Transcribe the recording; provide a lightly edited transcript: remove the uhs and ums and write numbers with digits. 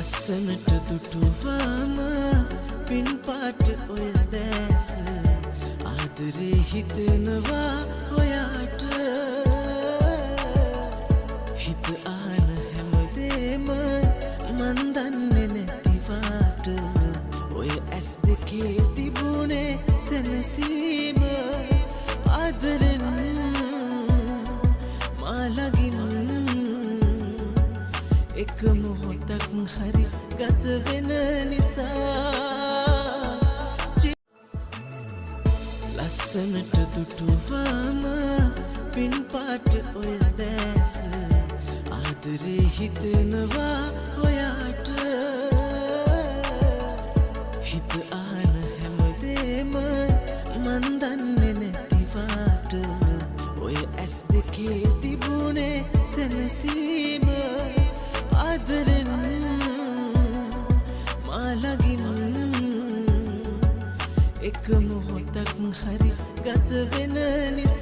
ලස්සනට දුටුවාම පින් පාට ඔය දැස ආදරේ හිතෙනවා ඔයාට හිත ආන හැමදේම මන් දන්නේ නැතිවාට ඔය ඇස් දෙකේ තිබුණේ සැනසීම ආදරෙන් මාලගින් එක මොහොතක් හරි ගත වෙන නිසා ලස්සනට දුටුවාම පින් පාට ඔය දැස ආදරේ හිතෙනවා ඔයාට හිත ආන හැමදේම මන් දන්නේ නැතිවාට ඔය ඇස් දෙකේ තිබුණේ සැනසීම ආදරෙන් මාලගින් එක මොහොතක් හරි ගත වෙන නිසා